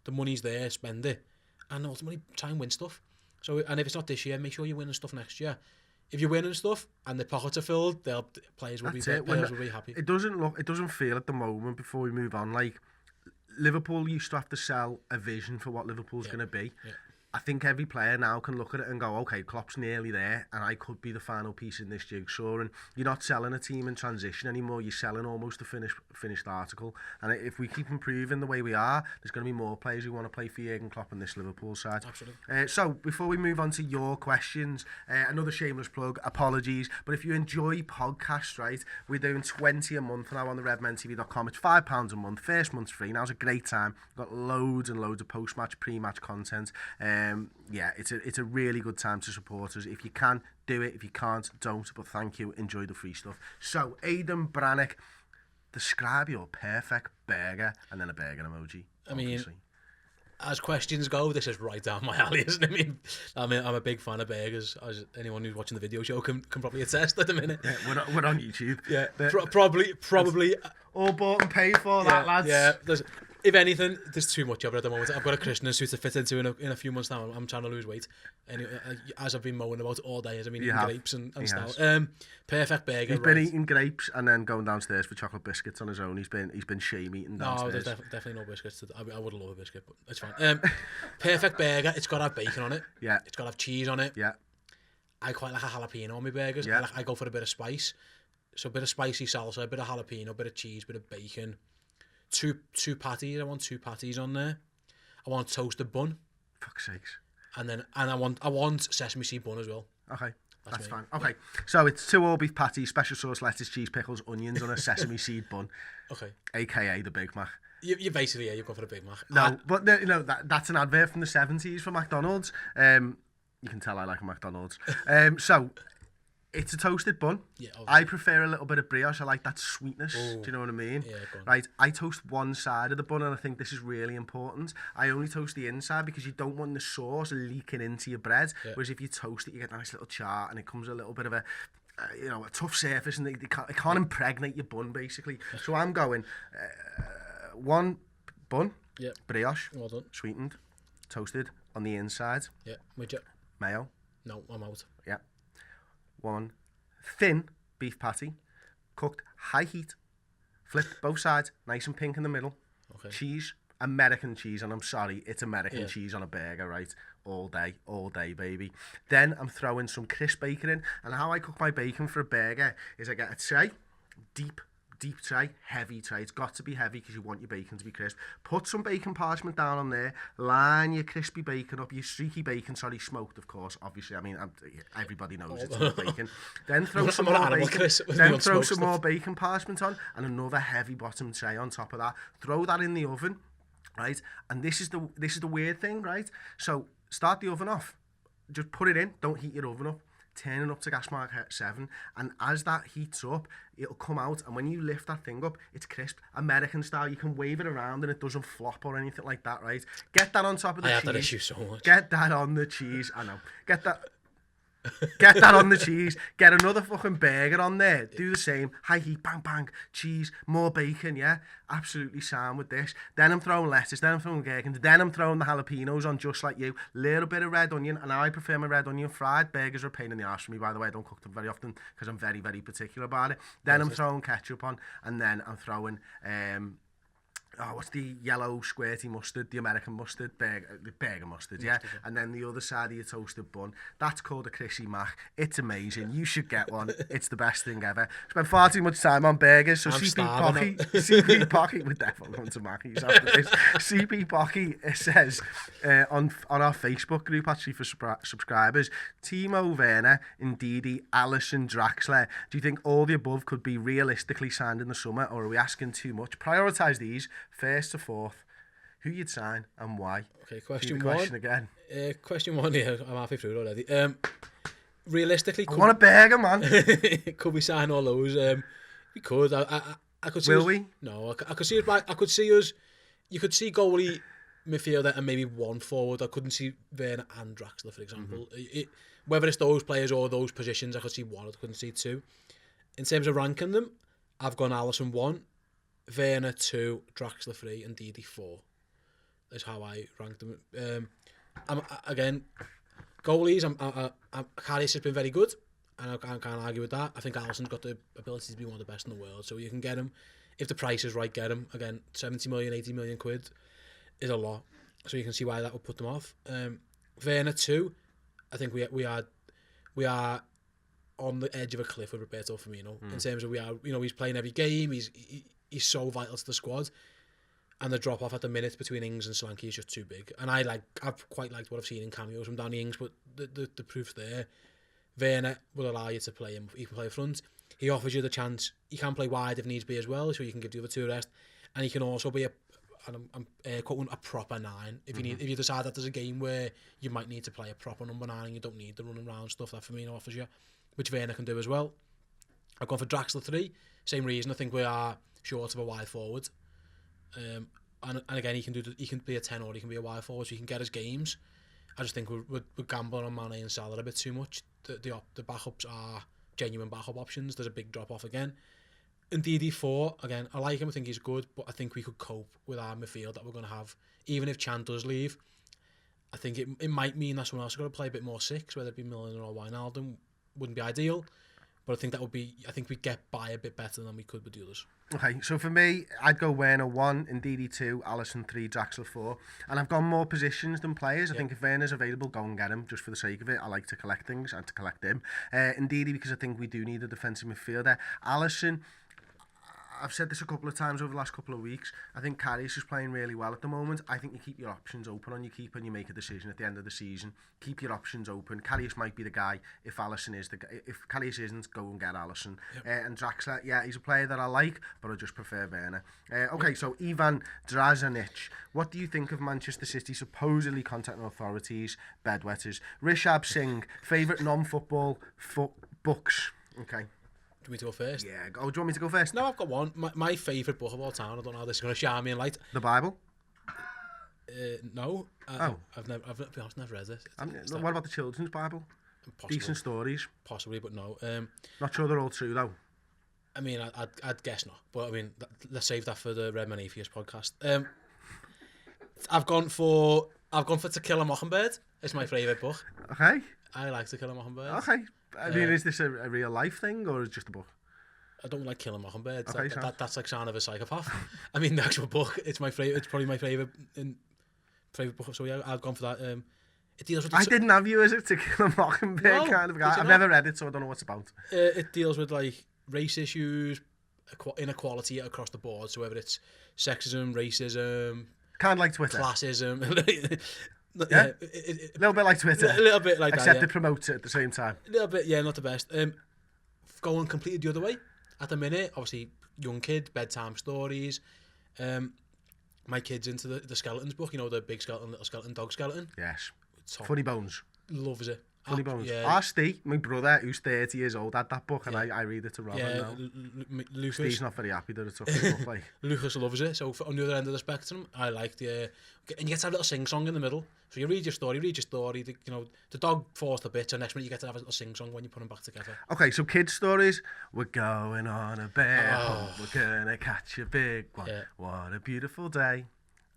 The money's there, spend it, and ultimately try and win stuff. So, and if it's not this year, make sure you're winning stuff next year. If you're winning stuff and the pockets are filled, players will be happy. It doesn't feel at the moment, before we move on, like Liverpool used to have to sell a vision for what Liverpool's going to be. Yeah. I think every player now can look at it and go, okay, Klopp's nearly there and I could be the final piece in this jigsaw. And you're not selling a team in transition anymore, you're selling almost a finished article. And if we keep improving the way we are, there's going to be more players who want to play for Jurgen Klopp on this Liverpool side. Absolutely. So before we move on to your questions, another shameless plug, apologies, but if you enjoy podcasts, right, we're doing 20 a month now on the redmentv.com. It's £5 a month, first month's free. Now's a great time. We've got loads and loads of post-match, pre-match content. Yeah, it's a really good time to support us. If you can, do it. If you can't, don't. But thank you. Enjoy the free stuff. So, Aidan Brannock, describe your perfect burger, and then a burger emoji. Obviously. I mean, as questions go, this is right down my alley, isn't it? I'm a big fan of burgers, as anyone who's watching the video show can probably attest at the minute. Yeah, we're on YouTube. Yeah, probably. All bought and paid for that, lads. Yeah, if anything, there's too much of it at the moment. I've got a christening suit to fit into in a few months now. I'm trying to lose weight. Anyway, as I've been mowing about all day, as I've been eating grapes and stuff. Perfect burger. He's been eating grapes and then going downstairs for chocolate biscuits on his own. He's been shame eating downstairs. No, there's definitely no biscuits. I would love a biscuit, but it's fine. Perfect burger. It's got to have bacon on it. Yeah. It's got to have cheese on it. Yeah. I quite like a jalapeno on my burgers. Yeah. I go for a bit of spice. So a bit of spicy salsa, a bit of jalapeno, a bit of cheese, a bit of bacon. Two patties. I want 2 patties on there. I want toasted bun. Fuck's sakes. And I want sesame seed bun as well. Okay. That's fine. Okay. So it's 2 all beef patties, special sauce, lettuce, cheese, pickles, onions on a sesame seed bun. Okay. AKA the Big Mac. You basically, you've gone for the Big Mac. No, but you know that's an advert from the 70s for McDonald's. You can tell I like a McDonald's. So it's a toasted bun. Yeah, I prefer a little bit of brioche. I like that sweetness. Ooh. Do you know what I mean? Yeah, go on. Right. I toast one side of the bun, and I think this is really important. I only toast the inside because you don't want the sauce leaking into your bread. Yeah. Whereas if you toast it, you get a nice little char, and it comes a little bit of a tough surface, and it can't impregnate your bun basically. So I'm going 1 bun, brioche, well done, sweetened, toasted on the inside. Yeah, would you? Mayo. No, I'm out. Yeah. 1 thin beef patty, cooked high heat, flipped both sides, nice and pink in the middle. Okay. Cheese, American cheese, and I'm sorry, it's American cheese on a burger, right? All day, baby. Then I'm throwing some crisp bacon in, and how I cook my bacon for a burger is I get a tray, deep tray, heavy tray. It's got to be heavy because you want your bacon to be crisp. Put some bacon parchment down on there, line your crispy bacon up, your streaky bacon, smoked of course, obviously. I mean, everybody knows it's not bacon. Then throw some more bacon. Then throw some more bacon parchment on, and another heavy bottom tray on top of that. Throw that in the oven, right? And this is the weird thing, right? So start the oven off. Just put it in. Don't heat your oven up. Turn it up to gas mark 7, and as that heats up, it'll come out, and when you lift that thing up, it's crisp, American style. You can wave it around and it doesn't flop or anything like that, right? Get that on top of the cheese. I have that issue so much. Get that on the cheese. I know. Get that on the cheese. Get another fucking burger on there. Do the same. High heat, bang, bang. Cheese, more bacon, yeah? Absolutely sound with this. Then I'm throwing lettuce. Then I'm throwing gherkins. Then I'm throwing the jalapenos on just like you. Little bit of red onion. And I prefer my red onion fried. Burgers are a pain in the arse for me, by the way. I don't cook them very often because I'm very, very particular about it. Then I'm throwing ketchup on. And then I'm throwing oh, what's the yellow squirty mustard, the American mustard, burger mustard, yeah? And then the other side of your toasted bun. That's called a Chrissy Mac. It's amazing. You should get one. It's the best thing ever. Spend far too much time on burgers, so CP Pocky, we're definitely going to Mackey's after this. CP Pocky, it says on our Facebook group, actually, for subscribers, Timo Werner, Ndidi, Alisson, Draxler. Do you think all the above could be realistically signed in the summer, or are we asking too much? Prioritise these. First to fourth, who you'd sign and why? Okay, question again. Question one, yeah, I'm halfway through it already. Realistically, I want a burger, man. Could we sign all those? We could. I could see. Will we? No, I could see it. I could see us. You could see goalie, midfielder, and maybe one forward. I couldn't see Werner and Draxler, for example. Whether it's those players or those positions, I could see one. I couldn't see two. In terms of ranking them, I've gone Alisson 1. Werner 2, Draxler 3, and Didi 4. That's how I ranked them. Again, goalies. Karius has been very good, and I can't argue with that. I think Alisson's got the ability to be one of the best in the world, so you can get him if the price is right. Get him again. 70 million, 80 million quid is a lot, so you can see why that would put them off. Werner 2, I think we are on the edge of a cliff with Roberto Firmino in terms of he's playing every game. He's so vital to the squad, and the drop off at the minute between Ings and Solanke is just too big. And I've quite liked what I've seen in cameos from Danny Ings, but the proof's there. Werner will allow you to play him. He can play front. He offers you the chance. He can play wide if needs be as well, so you can give the other two a rest. And he can also be I'm quoting a proper 9. If you decide that there's a game where you might need to play a proper number 9 and you don't need the running around stuff that Firmino offers you, which Werner can do as well. I've gone for Draxler 3. Same reason. I think we are short of a wide forward, and again he can be a 10 or he can be a wide forward, so he can get his games. I just think we're gambling on Mane and Salah a bit too much. The backups are genuine backup options. There's a big drop off again. And DD4 again, I like him. I think he's good, but I think we could cope with our midfield that we're going to have. Even if Chan does leave, I think it might mean that someone else is going to play a bit more 6, whether it be Milner or Wijnaldum. Wouldn't be ideal. But I think we get by a bit better than we could with the others. Okay, so for me, I'd go Werner 1, Ndidi 2, Alisson 3, Draxler 4. And I've gone more positions than players. I think if Werner's available, go and get him, just for the sake of it. I like to collect things and to collect him. Ndidi, because I think we do need a defensive midfielder. Alisson, I've said this a couple of times over the last couple of weeks. I think Karius is playing really well at the moment. I think you keep your options open on your keeper and you make a decision at the end of the season. Keep your options open. Karius might be the guy if Alisson is the guy. If Karius isn't, go and get Alisson. And Draxler, yeah, he's a player that I like, but I just prefer Werner. Okay, so Ivan Dražanić. What do you think of Manchester City supposedly contacting authorities, bedwetters? Rishabh Singh, favourite non-football books. Okay. Do you want me to go first? Yeah. Oh, do you want me to go first? No, I've got one. My favourite book of all time. I don't know how this is going to shine me in light. The Bible? No. I've never read it. What about the children's Bible? Possibly. Decent stories. Possibly, but no. Not sure they're all true though. I mean, I'd guess not. But I mean, let's save that for the Redmen Atheist podcast. I've gone for To Kill a Mockingbird. It's my favourite book. Okay. I like To Kill a Mockingbird. Okay. I mean, is this a real life thing or is it just a book? I don't like killing mockingbirds. Okay, that's like sign of a psychopath. I mean, the actual book. It's my favorite. It's probably my favorite book. So yeah, I've gone for that. It deals with. I didn't have you as a To Kill a Mockingbird kind of guy. I've never read it, so I don't know what it's about. It deals with like race issues, inequality across the board. So whether it's sexism, racism, kind of like Twitter, classism. Yeah, a little bit like Twitter. A little bit like except that, yeah. They promote it at the same time. A little bit, yeah, not the best. Going completely the other way. At the minute, obviously, young kid, bedtime stories. My kid's into the skeletons book, the big skeleton, little skeleton, dog skeleton. Yes. Funny Bones. Loves it. Funny Bones. Yeah. Steve, my brother, who's 30 years old, had that book, and I read it to Robin now. Lucas. Steve's not very happy that it's up the book, like. Lucas loves it. So on the other end of the spectrum, I like and you get to have a little sing-song in the middle. So you read your story, the dog falls to bits, and next minute you get to have a little sing-song when you put them back together. Okay, so kids' stories. We're going on a bear hunt, we're gonna catch a big one. Yeah. What a beautiful day.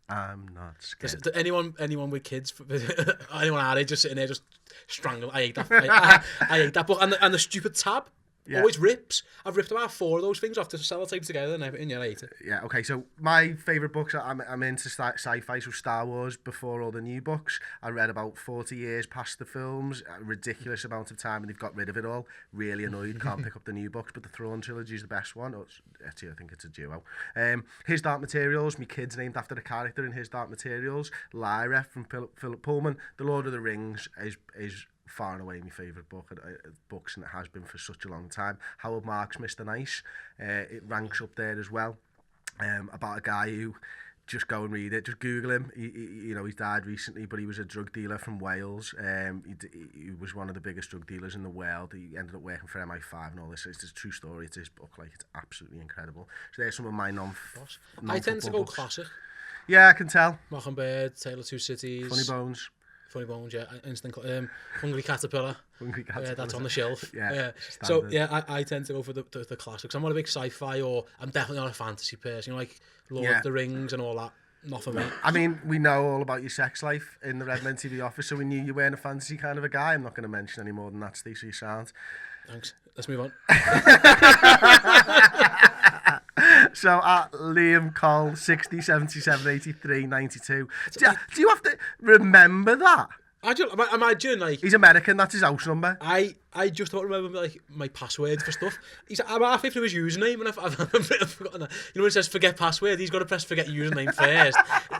I'm not scared. Anyone with kids, anyone our age just sitting there just strangling. I hate that. I hate that book. And the stupid tab Yeah. Always rips. I've ripped about 4 of those things off to sellotape together and everything. Yeah, I hate it. Yeah, okay, so my favourite books, I'm into sci-fi, so Star Wars before all the new books. I read about 40 years past the films, a ridiculous amount of time, and they've got rid of it all. Really annoyed, can't pick up the new books, but the Thrawn trilogy is the best one. Actually, I think it's a duo. His Dark Materials, my kid's named after the character in His Dark Materials. Lyra from Philip Pullman. The Lord of the Rings is far and away my favourite books, and it has been for such a long time. Howard Marks' Mr. Nice, it ranks up there as well. About a guy who, just go and read it, just Google him. He's died recently, but he was a drug dealer from Wales. He was one of the biggest drug dealers in the world. He ended up working for MI5 and all this. It's a true story. It's his book, it's absolutely incredible. So there's some of my I tend to go classic. Yeah, I can tell. Mockingbird, Tale of Two Cities, Funny Bones, yeah, Instant, Hungry Caterpillar. That's on the shelf. So yeah, I tend to go for the classics. I'm not a big sci-fi, or I'm definitely not a fantasy person. Like Lord of the Rings and all that. Not for me. I mean, we know all about your sex life in the Redmen TV office, so we knew you weren't a fantasy kind of a guy. I'm not going to mention any more than that, Steve, so you sound. Thanks. Let's move on. So at Liam Cole, 60, 77, 83, 92. Do you have to remember that? Imagine, like... He's American, that's his house number. I just don't remember, like, my password for stuff. I'm halfway through his username, and I've forgotten that. You know when it says forget password, he's got to press forget username first.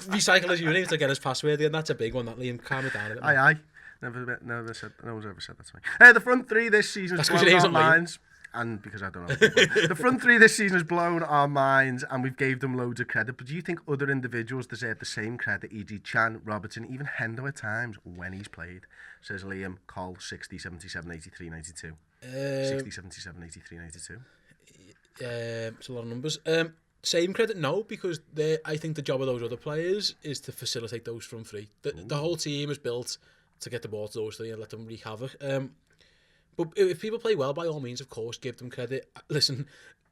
Recycle his username to get his password, and that's a big one, that Liam. Calm it down a bit. Aye. No one's ever said that to me. The front three this season has blown our minds. And because I don't know. The front three this season has blown our minds, and we've gave them loads of credit. But do you think other individuals deserve the same credit, e.g. Chan, Robertson, even Hendo at times when he's played? Says Liam, Cole, 60, 77, 83, 92. 60, 77, 83, 92. It's a lot of numbers. Same credit, no, because I think the job of those other players is to facilitate those front three. The whole team is built to get the ball to those three and let them wreak havoc. But if people play well, by all means, of course, give them credit. Listen,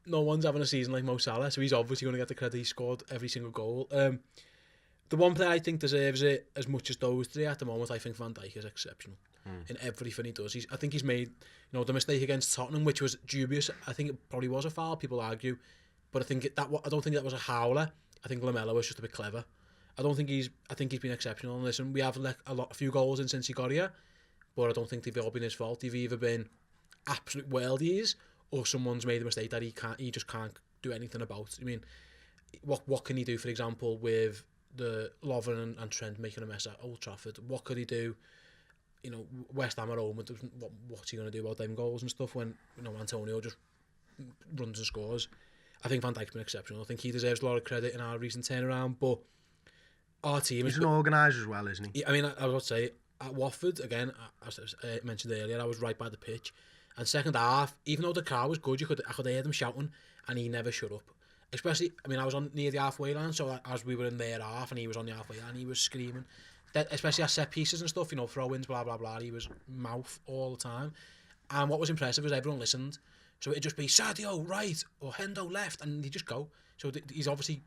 no one's having a season like Mo Salah, so he's obviously going to get the credit. He scored every single goal. The one player I think deserves it as much as those three at the moment, I think Van Dijk is exceptional in everything he does. I think he's made, the mistake against Tottenham, which was dubious. I think it probably was a foul, people argue, but I don't think that was a howler. I think Lamela was just a bit clever. I think he's been exceptional. And listen, we have let a few goals in since he got here, but I don't think they've all been his fault. They've either been absolute worldies, or someone's made a mistake that he just can't do anything about. I mean, what can he do, for example, with the Lovren and Trent making a mess at Old Trafford? What could he do? West Ham at home, what's he going to do about them goals and stuff when Antonio just runs and scores? I think Van Dijk's been exceptional. I think he deserves a lot of credit in our recent turnaround, but our team... He's an organiser as well, isn't he? I mean, I would say, at Watford, again, as I mentioned earlier, I was right by the pitch. And second half, even though the crowd was good, I could hear them shouting, and he never shut up. Especially, I mean, I was near the halfway line, so as we were in their half, and he was on the halfway line, he was screaming. Especially at set pieces and stuff, throw-ins, blah, blah, blah, he was mouth all the time. And what was impressive was everyone listened. So it'd just be, Sadio, right, or Hendo, left, and he'd just go. So he's obviously,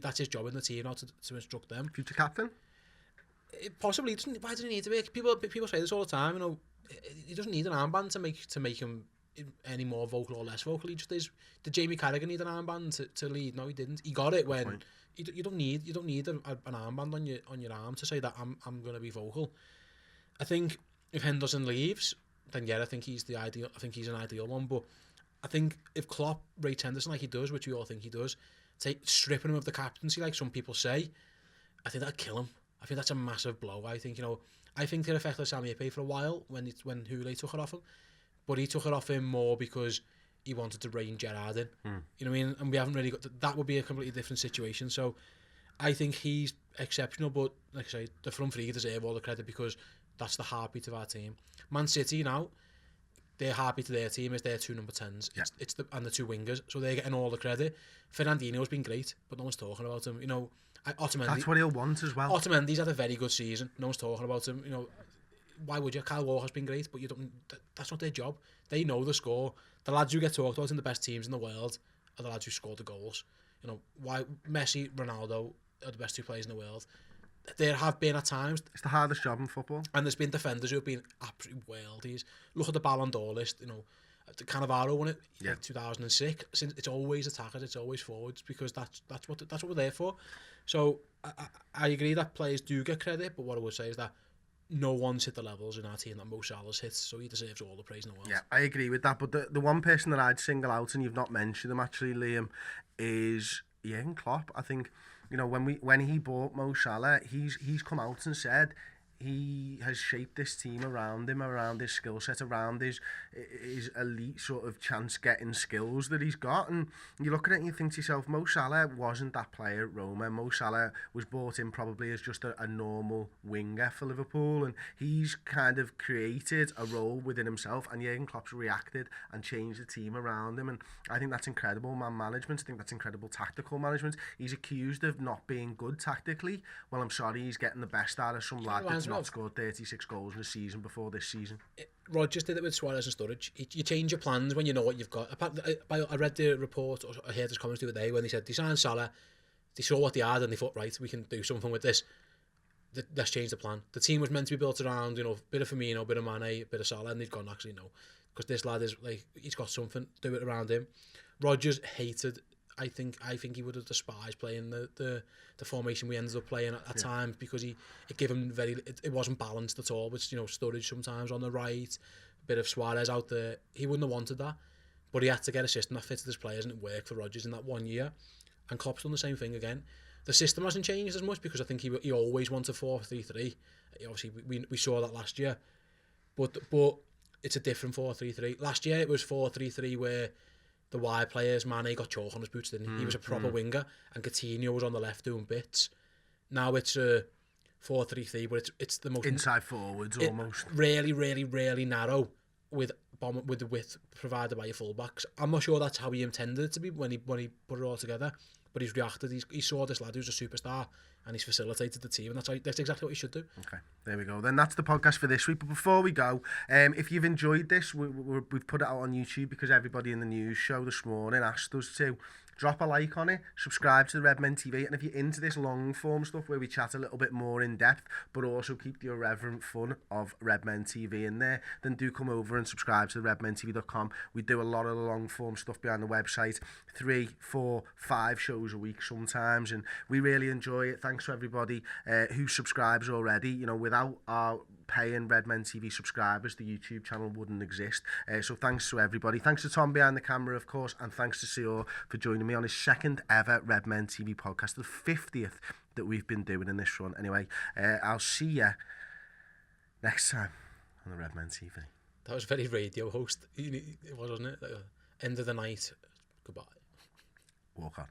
that's his job in the team now to instruct them. Future captain? Possibly. Why does he need to be? People say this all the time, he doesn't need an armband to make him any more vocal or less vocal. He just is. Did Jamie Carragher need an armband to lead? No, he didn't. He got it when you don't need an armband on your arm to say that I'm going to be vocal. I think if Henderson leaves, then yeah, I think he's the ideal. I think he's an ideal one. But I think if Klopp rates Henderson like he does, which we all think he does, stripping him of the captaincy like some people say, I think that'd kill him. I think that's a massive blow. I think it affected Sami Hyypiä for a while when Houle took it off him, but he took it off him more because he wanted to rein Gerrard in. You know what I mean? And we haven't really got that. Would be a completely different situation. So I think he's exceptional, but like I say, the front three deserve all the credit because that's the heartbeat of our team. Man City now, their heartbeat of their team is their two number 10s. Yeah. It's the two wingers, so they're getting all the credit. Fernandinho's been great, but no one's talking about him. Otamendi, that's what he'll want as well. Otamendi's had a very good season. No one's talking about him. Why would you? Kyle Walker's been great, but you don't. That's not their job. They know the score. The lads who get talked about in the best teams in the world are the lads who score the goals. Why Messi, Ronaldo are the best two players in the world. There have been at times. It's the hardest job in football. And there's been defenders who have been absolute worldies. Look at the Ballon d'Or list. Cannavaro won it, 2006. Since it's always attackers, it's always forwards, because that's what we're there for. So I agree that players do get credit, but what I would say is that no one's hit the levels in our team that Mo Salah's hit, so he deserves all the praise in the world. Yeah, I agree with that. But the one person that I'd single out, and you've not mentioned him actually, Liam, is Jurgen Klopp. I think, you know, when he bought Mo Salah, he's come out and said he has shaped this team around him, around his skill set, around his elite sort of chance getting skills that he's got. And you look at it and you think to yourself, Mo Salah wasn't that player at Roma. Mo Salah was brought in probably as just a normal winger for Liverpool, and he's kind of created a role within himself, and Jurgen Klopp's reacted and changed the team around him. And I think that's incredible man management. I think that's incredible tactical management. He's accused of not being good tactically. Well, I'm sorry, he's getting the best out of some lad that's not scored 36 goals in a season before this season. Rodgers did it with Suarez and Sturridge. You change your plans when you know what you've got. I read the report, or I heard his comments the other day when they said they signed Salah, they saw what they had and they thought, right, we can do something with this. Let's change the plan. The team was meant to be built around, you know, bit of Firmino, bit of Mane, a bit of Salah, and they've gone, actually no, because this lad is like, he's got something, do it around him. Rodgers hated. I think he would have despised playing the formation we ended up playing at times, because it gave him it wasn't balanced at all. With, you know, Sturridge sometimes on the right, a bit of Suarez out there. He wouldn't have wanted that, but he had to get a system that fitted his players, and it worked for Rodgers in that 1 year. And Klopp's done the same thing again. The system hasn't changed as much, because I think he always wanted 4-3-3. Obviously, we saw that last year, but it's a different 4-3-3. Last year it was 4-3-3 where the wide players, Mane got chalk on his boots, didn't he? He was a proper winger, and Coutinho was on the left doing bits. Now it's a 4-3-3, but it's the most inside forwards almost. Really narrow with the width provided by your fullbacks. I'm not sure that's how he intended it to be when he put it all together, but he's reacted. He saw this lad who's a superstar, and he's facilitated the team, and that's exactly what he should do. Okay, there we go. Then that's the podcast for this week. But before we go, if you've enjoyed this, we've put it out on YouTube because everybody in the news show this morning asked us to. Drop a like on it, subscribe to the Redmen TV, and if you're into this long form stuff where we chat a little bit more in depth, but also keep the irreverent fun of Redmen TV in there, then do come over and subscribe to the redmentv.com. We do a lot of the long form stuff behind the website, 3, 4, 5 shows a week sometimes, and we really enjoy it. Thanks to everybody who subscribes already. You know, without our paying Redmen TV subscribers, the YouTube channel wouldn't exist. So thanks to everybody. Thanks to Tom behind the camera, of course, and thanks to Ste Hoare for joining me on his second ever Redmen TV podcast, the 50th that we've been doing in this run. Anyway, I'll see you next time on the Redmen TV. That was very radio host. It was, wasn't it? Like, end of the night. Goodbye. Walk on.